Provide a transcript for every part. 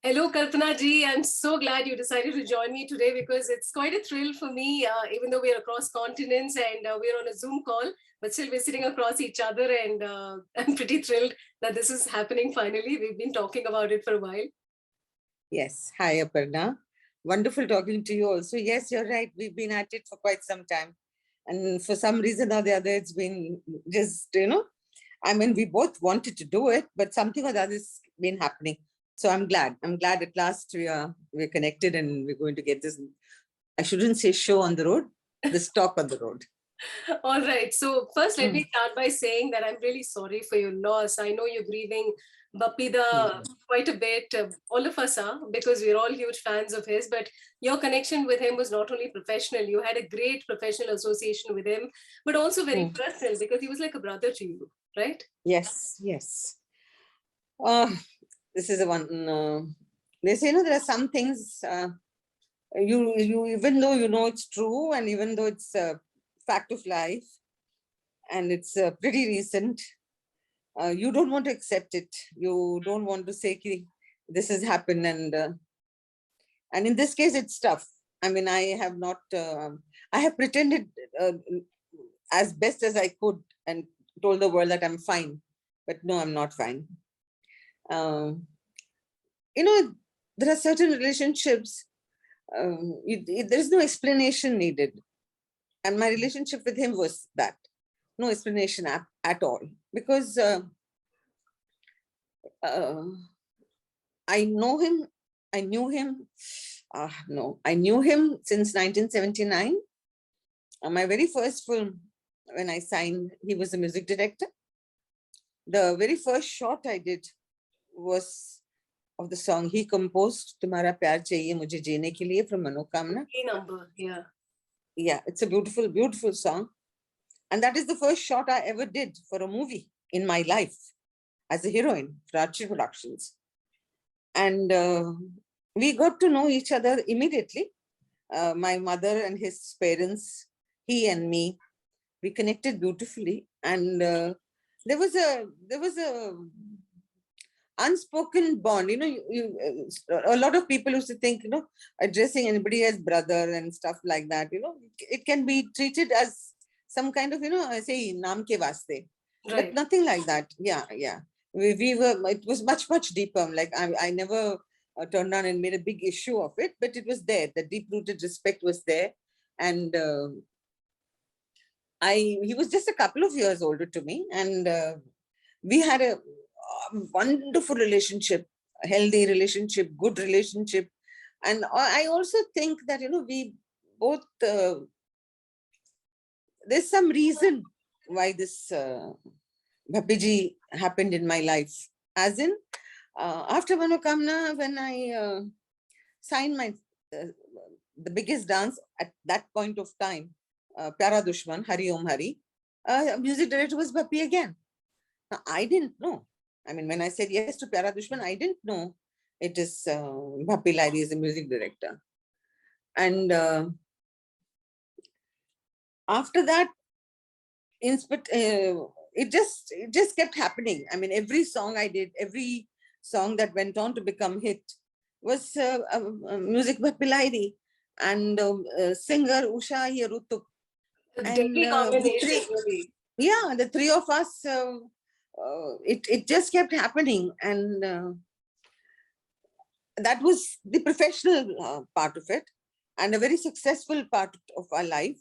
Hello, Kalpana ji. I'm so glad you decided to join me today because it's quite a thrill for me, even though we're across continents and we're on a Zoom call, but still we're sitting across each other. And I'm pretty thrilled that this is happening finally. We've been talking about it for a while. Yes. Hi, Aparna. Wonderful talking to you also. Yes, you're right. We've been at it for quite some time. And for some reason or the other, it's been just, I mean, we both wanted to do it, but something or the other has been happening. So I'm glad. I'm glad at last we're connected and we're going to get this. I shouldn't say show on the road, this talk on the road. All right. So first, let me start by saying that I'm really sorry for your loss. I know you're grieving Bappi quite a bit. All of us are, because we're all huge fans of his. But your connection with him was not only professional. You had a great professional association with him, but also very personal because he was like a brother to you, right? Yes, yes. This is the one. They say, there are some things you even though you know it's true, and even though it's a fact of life, and it's pretty recent, you don't want to accept it. You don't want to say this has happened, and in this case it's tough. I mean, I have not I have pretended as best as I could and told the world that I'm fine, but no, I'm not fine. There are certain relationships there's no explanation needed, and my relationship with him was that. No explanation at all, because I knew him since 1979. My very first film, when I signed, he was the music director. The very first shot I did was of the song he composed, Tumhara Pyar Chahiye Mujhe Jeene Ke Liye, from Manokamna. Yeah. Yeah, it's a beautiful, beautiful song. And that is the first shot I ever did for a movie in my life as a heroine for Archie Productions. And we got to know each other immediately. My mother and his parents, he and me, we connected beautifully. And there was a unspoken bond. A lot of people used to think, addressing anybody as brother and stuff like that, it can be treated as some kind of, say, naam ke vaste. Right. But nothing like that. Yeah. We were, it was much, much deeper. Like I never turned on and made a big issue of it, but it was there. The deep-rooted respect was there. And he was just a couple of years older to me. And we had a wonderful relationship, a healthy relationship, good relationship. And I also think that, we both, there's some reason why this Bappi ji happened in my life. As in, after Manokamna, when I signed the biggest dance at that point of time, Pyara Dushman, Hari Om Hari, music director was Bappi again. Now, I didn't know. I mean, when I said yes to Pyara Dushman, I didn't know it is Bappi Lahiri is the music director. And after that, it just kept happening. I mean, every song I did, every song that went on to become hit was music Bappi Lahiri, and singer Usha Yerutuk. And the three of us, it just kept happening. And that was the professional part of it, and a very successful part of our life.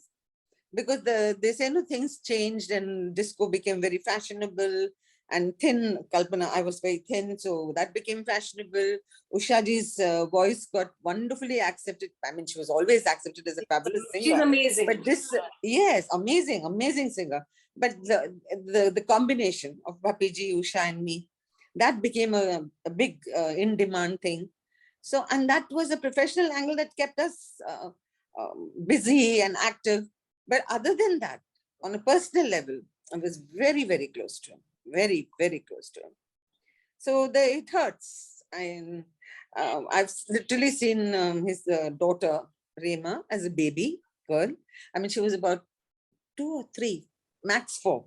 Because they say things changed and disco became very fashionable, and thin, Kalpana, I was very thin, so that became fashionable. Ushaji's voice got wonderfully accepted. I mean, she was always accepted as a fabulous singer. She's amazing. But this, yes, amazing singer. But the combination of Bappi ji, Usha and me, that became a big in-demand thing. So, and that was a professional angle that kept us busy and active. But other than that, on a personal level, I was very, very close to him. Very, very close to him. So it hurts. And I've literally seen his daughter, Rema, as a baby girl. I mean, she was about 2 or 3, max 4.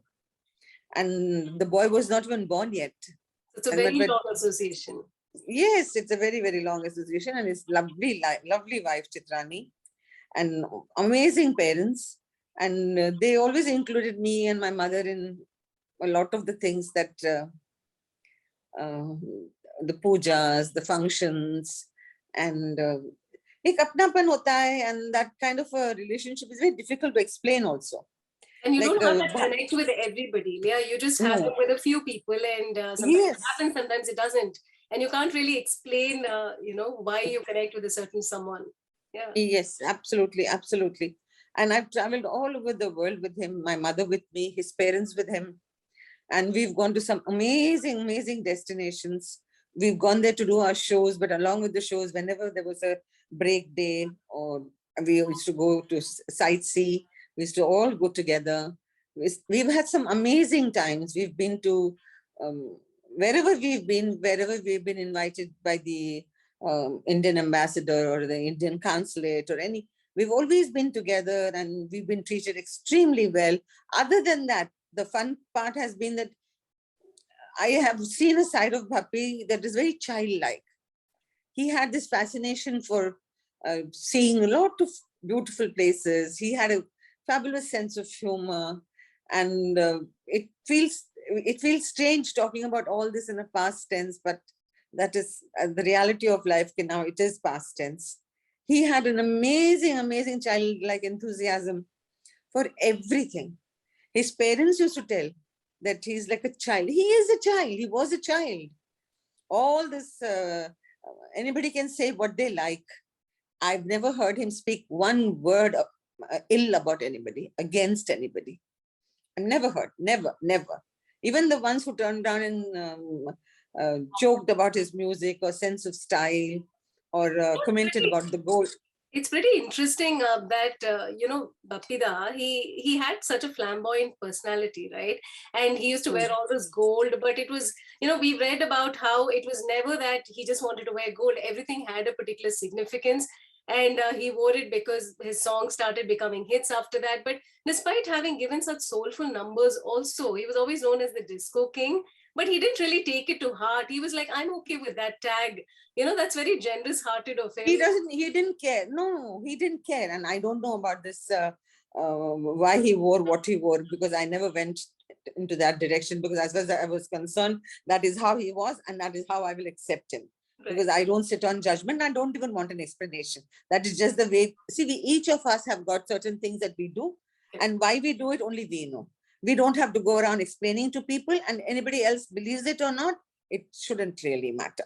And the boy was not even born yet. It's a very long association. Yes, it's a very, very long association, and it's lovely, lovely wife Chitrani, and amazing parents. And they always included me and my mother in a lot of the things that uh, the pujas, the functions, and एक अपनापन होता है, and that kind of a relationship is very difficult to explain also. And you Like don't have that connect with everybody. Yeah, you just have no, it with a few people, and sometimes it yes, happens, sometimes it doesn't, and you can't really explain, why you connect with a certain someone. Yeah. yes, absolutely, absolutely. And I've traveled all over the world with him. My mother with me, his parents with him, and we've gone to some amazing, amazing destinations. We've gone there to do our shows, but along with the shows, whenever there was a break day or we used to go to sightsee, we used to all go together. We've had some amazing times. We've been to um, wherever we've been invited by the Indian ambassador or the Indian consulate or any, we've always been together and we've been treated extremely well. Other than that, the fun part has been that I have seen a side of Bappi that is very childlike. He had this fascination for seeing a lot of beautiful places. He had a fabulous sense of humor, and it feels strange talking about all this in a past tense, but that is the reality of life. Now it is past tense. He had an amazing, amazing childlike enthusiasm for everything. His parents used to tell that he's like a child. He is a child. He was a child. All this, anybody can say what they like. I've never heard him speak one word ill about anybody, against anybody. I've never heard, never, never. Even the ones who turned down and joked about his music or sense of style or commented about the gold. It's pretty interesting that Bapida, he had such a flamboyant personality, right? And he used to wear all this gold, but it was, we read about how it was never that he just wanted to wear gold. Everything had a particular significance, and he wore it because his songs started becoming hits after that. But despite having given such soulful numbers, also he was always known as the disco king. But he didn't really take it to heart. He was like, I'm okay with that tag. That's very generous hearted of him. He didn't care. No, he didn't care. And I don't know about this, why he wore what he wore, because I never went into that direction, because as far as I was concerned, that is how he was and that is how I will accept him. Right. Because I don't sit on judgment. I don't even want an explanation. That is just the way. See, each of us have got certain things that we do, and why we do it, only we know. We don't have to go around explaining to people, and anybody else believes it or not, it shouldn't really matter.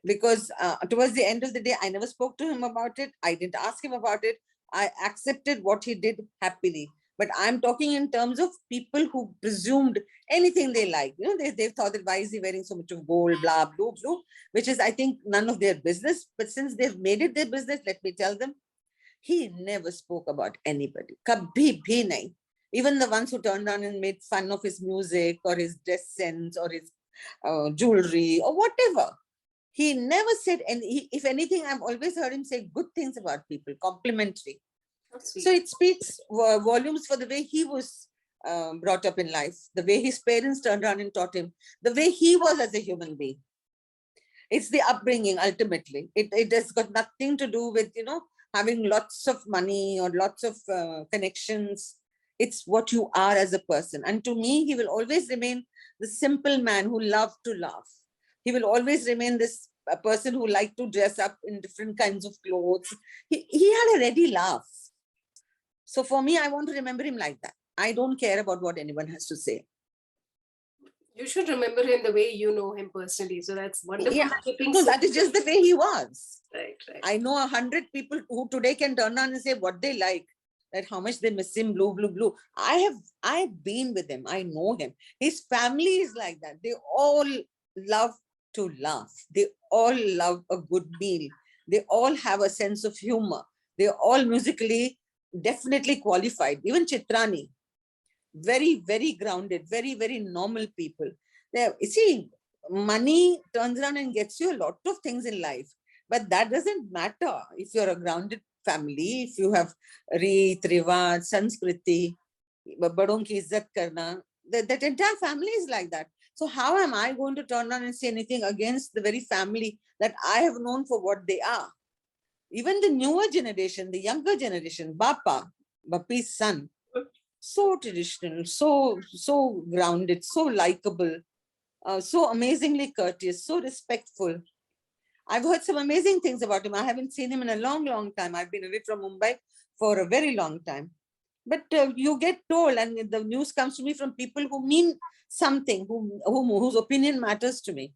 Because towards the end of the day, I never spoke to him about it. I didn't ask him about it. I accepted what he did happily. But I'm talking in terms of people who presumed anything they like. They thought that why is he wearing so much of gold, blah, blue, blue, which is, I think, none of their business. But since they've made it their business, let me tell them, he never spoke about anybody. Kabhi bhi nahi. Even the ones who turned on and made fun of his music or his dress sense or his jewelry or whatever. He never said, and if anything, I've always heard him say good things about people, complimentary. So it speaks volumes for the way he was brought up in life, the way his parents turned around and taught him, the way he was as a human being. It's the upbringing, ultimately. It has got nothing to do with, having lots of money or lots of connections. It's what you are as a person. And to me, he will always remain the simple man who loved to laugh. He will always remain this a person who liked to dress up in different kinds of clothes. He had a ready laugh. So for me, I want to remember him like that. I don't care about what anyone has to say. You should remember him the way you know him personally. So that's wonderful. Yeah. No, that is just the way he was. Right, right. I know 100 people who today can turn on and say what they like, that how much they miss him, blue, blue, blue. I've been with him. I know him. His family is like that. They all love to laugh. They all love a good meal. They all have a sense of humor. They're all musically definitely qualified. Even Chitrani, very, very grounded, very, very normal people. You see, money turns around and gets you a lot of things in life, but that doesn't matter if you're a grounded family, if you have Reet, Rivaj, Sanskriti, Badon ki izzat karna, that entire family is like that. So how am I going to turn around and say anything against the very family that I have known for what they are? Even the newer generation, the younger generation, Bappi's son, so traditional, so grounded, so likable, so amazingly courteous, so respectful. I've heard some amazing things about him. I haven't seen him in a long, long time. I've been away from Mumbai for a very long time. But you get told, and the news comes to me from people who mean something, whose opinion matters to me.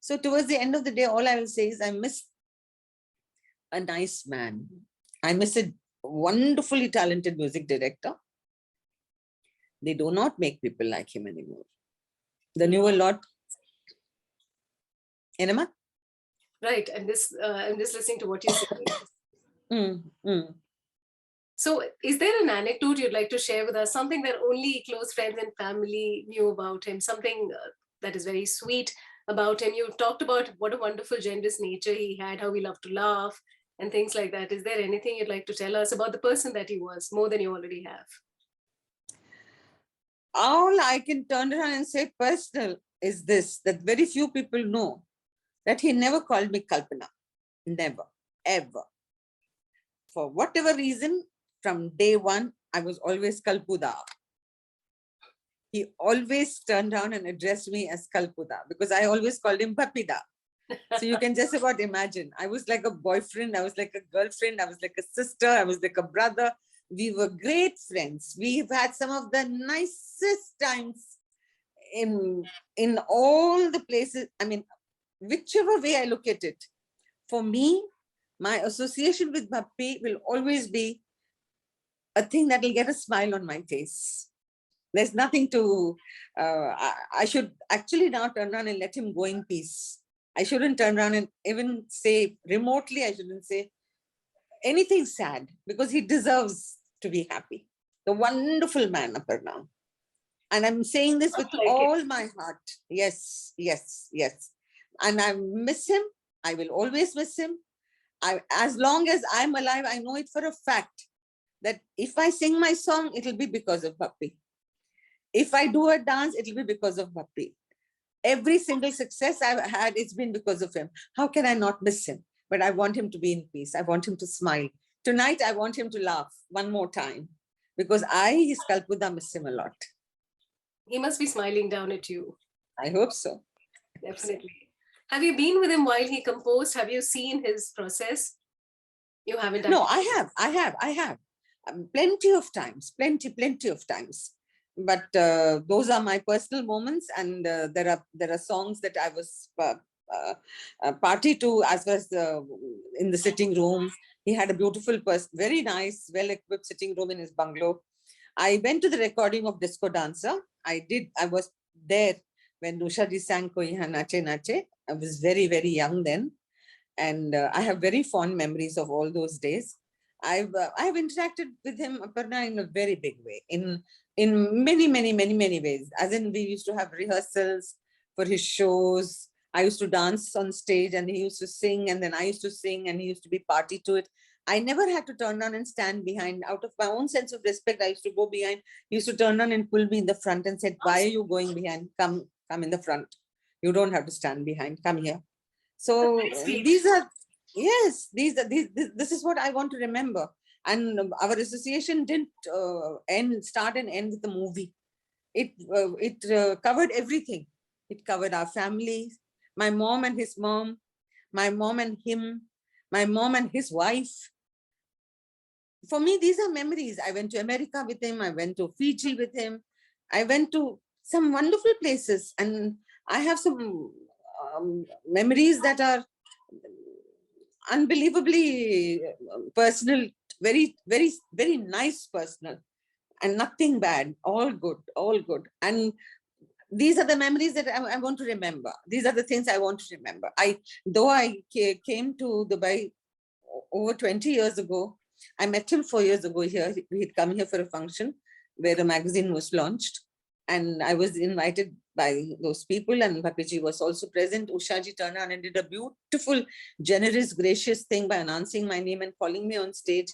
So towards the end of the day, all I will say is I miss a nice man. I miss a wonderfully talented music director. They do not make people like him anymore. The newer lot. Enema? Right. And this, I'm just listening to what you said. So is there an anecdote you'd like to share with us? Something that only close friends and family knew about him? Something that is very sweet about him? You talked about what a wonderful generous nature he had, how he loved to laugh and things like that. Is there anything you'd like to tell us about the person that he was, more than you already have? All I can turn around and say personal is this, that very few people know that he never called me Kalpana. Never, ever. For whatever reason, from day one, I was always Kalpuda. He always turned around and addressed me as Kalpuda because I always called him Bapida. So you can just about imagine. I was like a boyfriend, I was like a girlfriend, I was like a sister, I was like a brother. We were great friends. We've had some of the nicest times in all the places. I mean, whichever way I look at it, for me, my association with Bappi will always be a thing that will get a smile on my face. There's nothing to, I should actually now turn around and let him go in peace. I shouldn't turn around and even say remotely, I shouldn't say anything sad because he deserves to be happy. The wonderful man, Aparna. And I'm saying this with all my heart. Yes, yes, yes. And I miss him. I will always miss him. As long as I'm alive, I know it for a fact that if I sing my song, it'll be because of Bappi. If I do a dance, it'll be because of Bappi. Every single success I've had, it's been because of him. How can I not miss him? But I want him to be in peace. I want him to smile. Tonight, I want him to laugh one more time because his Kalpuda, miss him a lot. He must be smiling down at you. I hope so. Definitely. Have you been with him while he composed? Have you seen his process? You haven't? No, I have. Plenty of times, plenty of times. But those are my personal moments, and there are songs that I was party to as well as in the sitting room. He had a beautiful, very nice, well-equipped sitting room in his bungalow. I went to the recording of Disco Dancer. I was there when Usha ji sang Koi Ha Nache Nache. I was very, very young then. And I have very fond memories of all those days. I've interacted with him, Aparna, in a very big way, in many ways. As in, we used to have rehearsals for his shows. I used to dance on stage and he used to sing, and then I used to sing and he used to be party to it. I never had to turn on and stand behind. Out of my own sense of respect, I used to go behind. He used to turn on and pull me in the front and said, "Why are you going behind? Come in the front. You don't have to stand behind. Come here." So these are, yes, this is what I want to remember. And our association didn't start and end with the movie. It covered everything. It covered our family, my mom and his mom, my mom and him, my mom and his wife. For me, these are memories. I went to America with him. I went to Fiji with him. I went to some wonderful places, and I have some memories that are unbelievably personal, very, very, very nice personal, and nothing bad, all good, all good. And these are the memories that I want to remember. These are the things I want to remember. Though I came to Dubai over 20 years ago, I met him 4 years ago here. He'd come here for a function where a magazine was launched. And I was invited by those people, and Bappi was also present. Usha ji turned on and did a beautiful, generous, gracious thing by announcing my name and calling me on stage.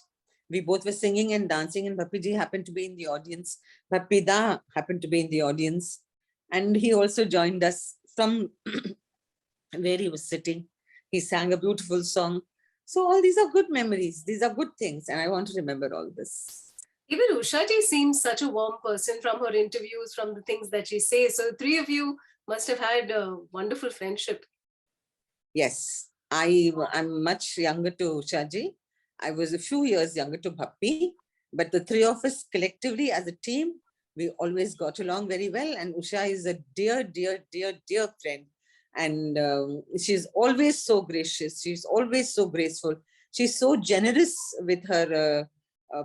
We both were singing and dancing, and Bappi happened to be in the audience. Bappi happened to be in the audience. And he also joined us from where he was sitting. He sang a beautiful song. So all these are good memories. These are good things. And I want to remember all this. Even Usha ji seems such a warm person from her interviews, from the things that she says. So three of you must have had a wonderful friendship. Yes, I'm much younger to Usha ji. I was a few years younger to Bappi, but the three of us collectively as a team, we always got along very well. And Usha is a dear, dear, dear, dear friend. And she's always so gracious. She's always so graceful. She's so generous with her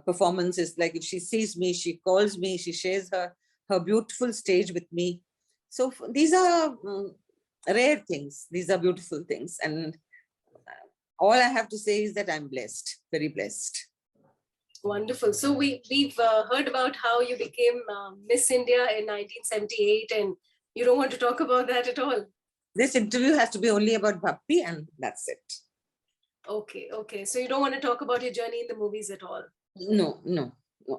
performances. Like if she sees me, she calls me, she shares her beautiful stage with me. So these are rare things. These are beautiful things. And all I have to say is that I'm blessed, very blessed. Wonderful. So we've heard about how you became Miss India in 1978, and you don't want to talk about that at all. This interview has to be only about Bappi, and that's it. Okay, okay. So you don't want to talk about your journey in the movies at all? No,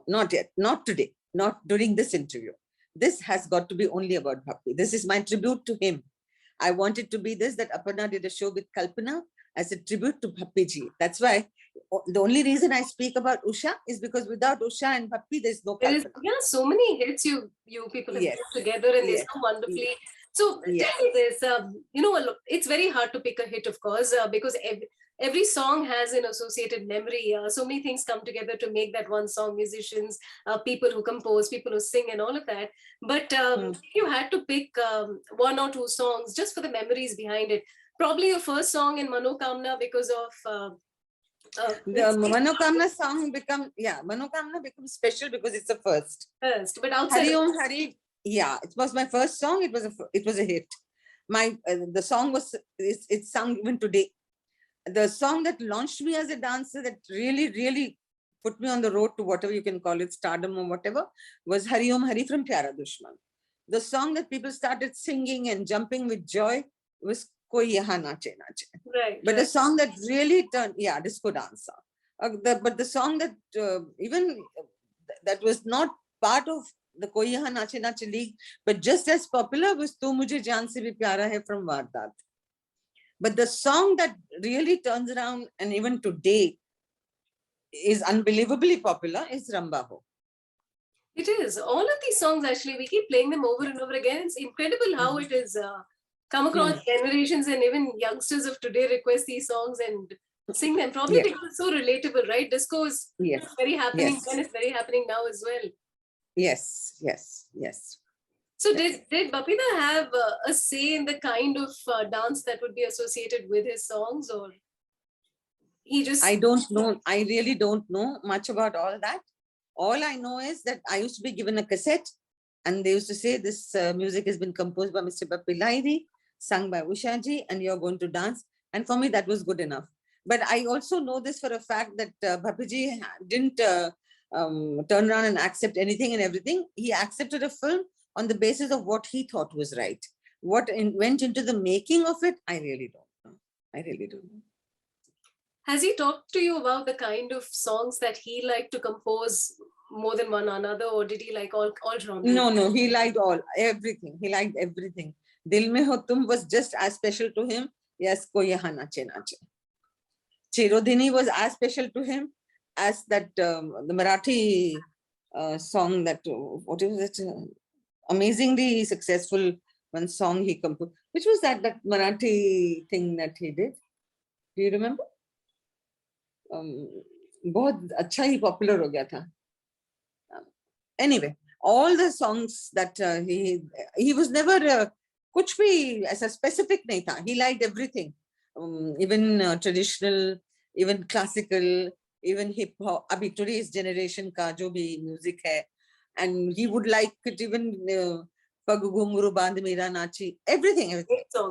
not yet. Not today. Not during this interview. This has got to be only about Bappi. This is my tribute to him. I wanted to be this, that Aparna did a show with Kalpana as a tribute to Bappi ji. That's why the only reason I speak about Usha is because without Usha and Bappi, there's no Kalpana. Yeah, so many hits you people have put together, and they so wonderfully. So tell me this, it's very hard to pick a hit, of course, because every song has an associated memory. So many things come together to make that one song. Musicians, people who compose, people who sing, and all of that. But if you had to pick one or two songs just for the memories behind it, probably your first song in Manokamna because of the Manokamna song Manokamna becomes special because it's the first. But outside Hari Om Hari, it was my first song. It was a hit. The song it's sung even today. The song that launched me as a dancer, that really put me on the road to whatever you can call it, stardom or whatever, was Hari Om Hari from Pyara Dushman. The song that people started singing and jumping with joy was Koi Yahan Nache Nache. Right. But the song that really turned, disco dancer. But the song that even that was not part of the Koi Yahan Nache Nache League, but just as popular was Tu Mujhe Jaan Se Bhi Pyara Hai from Vardat. But the song that really turns around and even today is unbelievably popular is Ramba Ho. It is. All of these songs, actually, we keep playing them over and over again. It's incredible how it is come across generations, and even youngsters of today request these songs and sing them. Probably because it's so relatable, right? Disco is very happening and it's very happening now as well. Yes. So did Bapida have a say in the kind of dance that would be associated with his songs, or he just... I don't know. I really don't know much about all that. All I know is that I used to be given a cassette, and they used to say this music has been composed by Mr. Bappi Lahiri, sung by Usha ji, and you're going to dance. And for me, that was good enough. But I also know this for a fact that Bappi ji didn't turn around and accept anything and everything. He accepted a film on the basis of what he thought was right. What went into the making of it, I really don't know. Has he talked to you about the kind of songs that he liked to compose more than one another, or did he like all genres? No, he liked everything. He liked everything. Dil Mein Ho Tum was just as special to him. Yes, Koi Yahan Nache Nache. Chirodhini was as special to him as that the Marathi song that what is it? Amazingly successful one song he composed. Which was that Marathi thing that he did? Do you remember? बहुत अच्छा ही popular हो गया था. Anyway, all the songs that he was never कुछ भी ऐसा specific नहीं था. He liked everything, even traditional, even classical, even hip hop. अभी today's generation का जो भी music है, and he would like it even पग घुंघरू बांध मीरा नाची, everything. It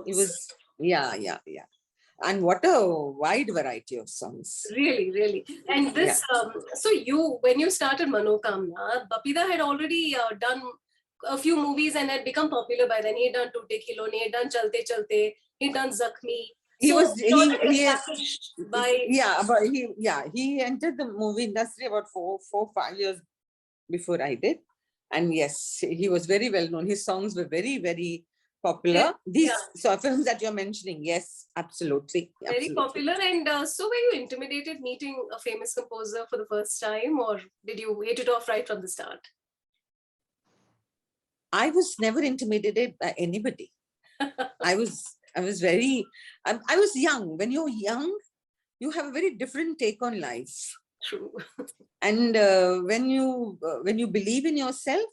was and what a wide variety of songs. Really. And this, so when you started Manokamna, Bapida had already done a few movies and had become popular by then. He had done Toote Khilone, he had done Chalte Chalte, he had done Zakhmi. He entered the movie industry about 4-5 years before I did. And yes, he was very well known. His songs were very, very popular. These Yeah, films that you're mentioning, yes, absolutely, very absolutely. popular. And so were you intimidated meeting a famous composer for the first time, or did you hit it off right from the start? I was never intimidated by anybody. I was very, I was young. When you're young, you have a very different take on life. True. And when you believe in yourself,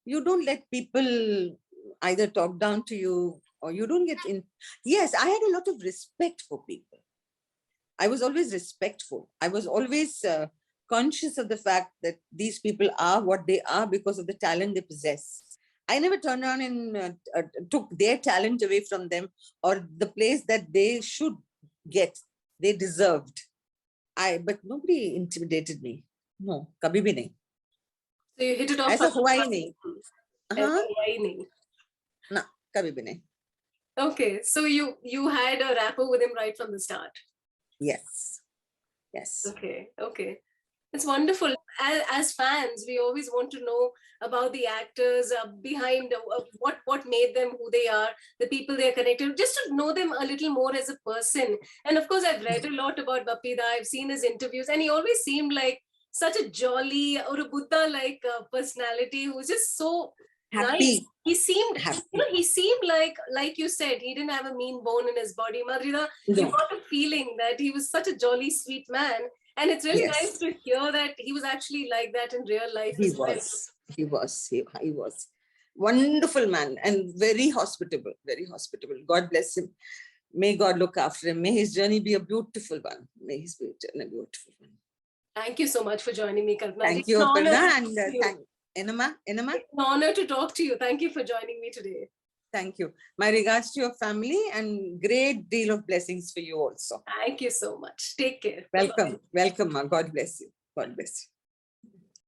you don't let people either talk down to you, or you don't get in. Yes, I had a lot of respect for people. I was always respectful. I was always conscious of the fact that these people are what they are because of the talent they possess. I never turned around and took their talent away from them, or the place that they should get, they deserved. But nobody intimidated me. No, kabhi bhi nahi. So you hit it off Aisa from hua the hi start. nahi. ऐसा हाँ, हुआ ही नहीं. ना, kabhi bhi nahi. Okay, so you had a rapport with him right from the start. Yes, yes. Okay, okay. It's wonderful. As fans, we always want to know about the actors behind what made them who they are, the people they are connected, just to know them a little more as a person. And of course, I've read a lot about Bappi Da. I've seen his interviews, and he always seemed like such a jolly or a Buddha-like personality who's just so nice. Happy, He seemed, happy. he seemed like you said, he didn't have a mean bone in his body. Madrida, you No, got a feeling that he was such a jolly, sweet man. And it's really nice yes. to hear that he was actually like that in real life He as well. was. He was. Wonderful man and very hospitable, very hospitable. God bless him. May God look after him. May his journey be a beautiful one. May his journey be a beautiful one. Thank you so much for joining me, Kalpana ji. Thank you, It's an honor Aparna, to and talk to you. Enema. It's an honor to talk to you. Thank you for joining me today. Thank you. My regards to your family and great deal of blessings for you also. Thank you so much. Take care. Welcome. Welcome, ma. God bless you. God bless you.